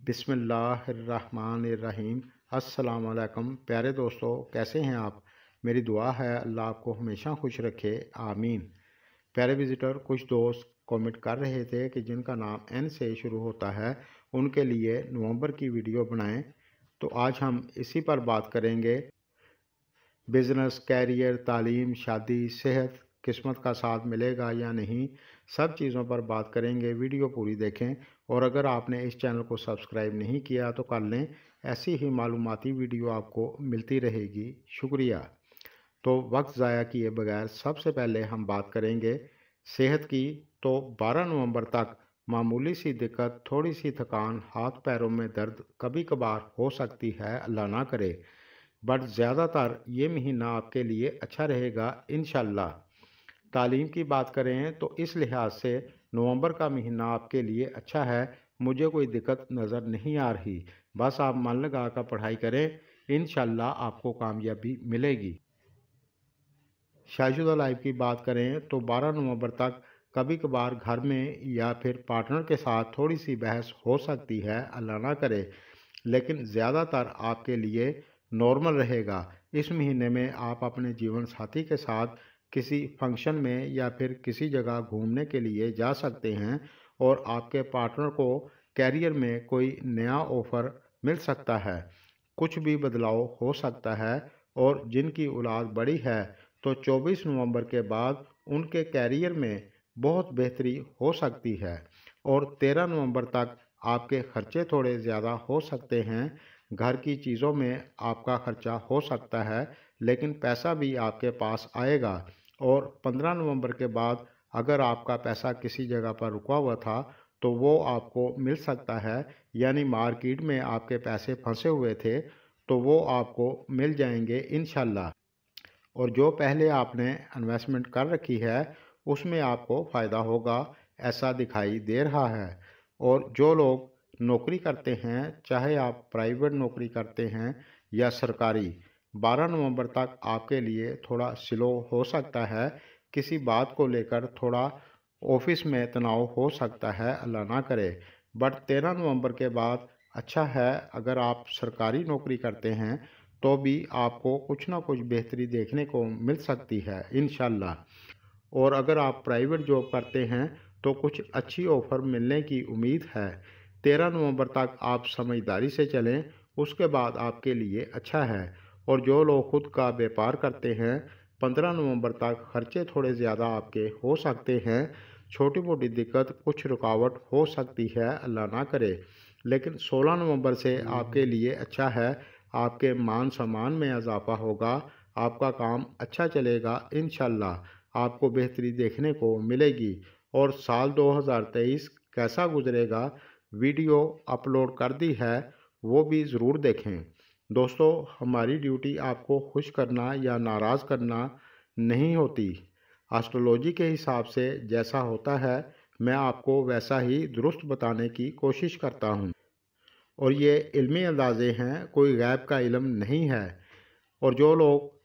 बिस्मिल्लाहिर्रहमानिर्रहीम। अस्सलाम वालेकुम प्यारे दोस्तों, कैसे हैं आप। मेरी दुआ है अल्लाह आपको हमेशा खुश रखे, आमीन। प्यारे विज़िटर, कुछ दोस्त कमेंट कर रहे थे कि जिनका नाम एन से शुरू होता है उनके लिए नवंबर की वीडियो बनाएं। तो आज हम इसी पर बात करेंगे। बिज़नेस, कैरियर, तालीम, शादी, सेहत, किस्मत का साथ मिलेगा या नहीं, सब चीज़ों पर बात करेंगे। वीडियो पूरी देखें और अगर आपने इस चैनल को सब्सक्राइब नहीं किया तो कर लें। ऐसी ही मालूमाती वीडियो आपको मिलती रहेगी। शुक्रिया। तो वक्त ज़ाया किए बगैर सबसे पहले हम बात करेंगे सेहत की। तो 12 नवंबर तक मामूली सी दिक्कत, थोड़ी सी थकान, हाथ पैरों में दर्द कभी कभार हो सकती है, अल्लाह ना करे। बट ज़्यादातर ये महीना आपके लिए अच्छा रहेगा इंशाल्लाह। तालीम की बात करें तो इस लिहाज से नवंबर का महीना आपके लिए अच्छा है। मुझे कोई दिक्कत नज़र नहीं आ रही। बस आप मन लगा कर पढ़ाई करें, इंशाल्लाह आपको कामयाबी मिलेगी। शादीशुदा लाइफ की बात करें तो 12 नवंबर तक कभी कभार घर में या फिर पार्टनर के साथ थोड़ी सी बहस हो सकती है, अल्लाह ना करे। लेकिन ज़्यादातर आपके लिए नॉर्मल रहेगा। इस महीने में आप अपने जीवन साथी के साथ किसी फंक्शन में या फिर किसी जगह घूमने के लिए जा सकते हैं और आपके पार्टनर को कैरियर में कोई नया ऑफ़र मिल सकता है। कुछ भी बदलाव हो सकता है और जिनकी औलाद बड़ी है तो 24 नवंबर के बाद उनके कैरियर में बहुत बेहतरी हो सकती है और 13 नवंबर तक आपके खर्चे थोड़े ज़्यादा हो सकते हैं। घर की चीज़ों में आपका खर्चा हो सकता है लेकिन पैसा भी आपके पास आएगा। और 15 नवंबर के बाद अगर आपका पैसा किसी जगह पर रुका हुआ था तो वो आपको मिल सकता है, यानी मार्केट में आपके पैसे फंसे हुए थे तो वो आपको मिल जाएंगे इंशाल्लाह। और जो पहले आपने इन्वेस्टमेंट कर रखी है उसमें आपको फ़ायदा होगा, ऐसा दिखाई दे रहा है। और जो लोग नौकरी करते हैं, चाहे आप प्राइवेट नौकरी करते हैं या सरकारी, 12 नवंबर तक आपके लिए थोड़ा स्लो हो सकता है। किसी बात को लेकर थोड़ा ऑफिस में तनाव हो सकता है, अल्लाह ना करे। बट 13 नवंबर के बाद अच्छा है। अगर आप सरकारी नौकरी करते हैं तो भी आपको कुछ ना कुछ बेहतरी देखने को मिल सकती है इंशाल्लाह। और अगर आप प्राइवेट जॉब करते हैं तो कुछ अच्छी ऑफ़र मिलने की उम्मीद है। 13 नवंबर तक आप समझदारी से चलें, उसके बाद आपके लिए अच्छा है। और जो लोग खुद का व्यापार करते हैं, 15 नवंबर तक खर्चे थोड़े ज़्यादा आपके हो सकते हैं। छोटी मोटी दिक्कत, कुछ रुकावट हो सकती है, अल्लाह ना करे। लेकिन 16 नवंबर से आपके लिए अच्छा है। आपके मान सम्मान में इजाफा होगा, आपका काम अच्छा चलेगा इंशाल्लाह। आपको बेहतरी देखने को मिलेगी। और साल 2023 कैसा गुजरेगा, वीडियो अपलोड कर दी है, वो भी ज़रूर देखें। दोस्तों, हमारी ड्यूटी आपको खुश करना या नाराज़ करना नहीं होती। एस्ट्रोलॉजी के हिसाब से जैसा होता है मैं आपको वैसा ही दुरुस्त बताने की कोशिश करता हूँ। और ये इल्मी अंदाज़े हैं, कोई गैब का इल्म नहीं है। और जो लोग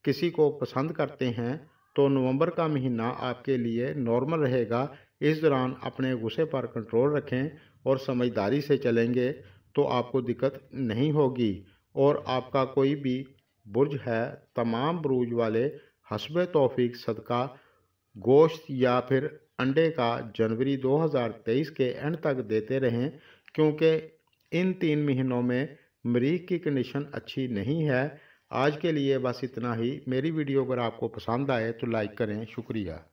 किसी को पसंद करते हैं तो नवंबर का महीना आपके लिए नॉर्मल रहेगा। इस दौरान अपने गुस्से पर कंट्रोल रखें और समझदारी से चलेंगे तो आपको दिक्कत नहीं होगी। और आपका कोई भी बुर्ज है, तमाम बुरूज वाले हस्बे तौफीक सदका गोश्त या फिर अंडे का जनवरी 2023 के एंड तक देते रहें, क्योंकि इन 3 महीनों में मरीज़ की कंडीशन अच्छी नहीं है। आज के लिए बस इतना ही। मेरी वीडियो अगर आपको पसंद आए तो लाइक करें। शुक्रिया।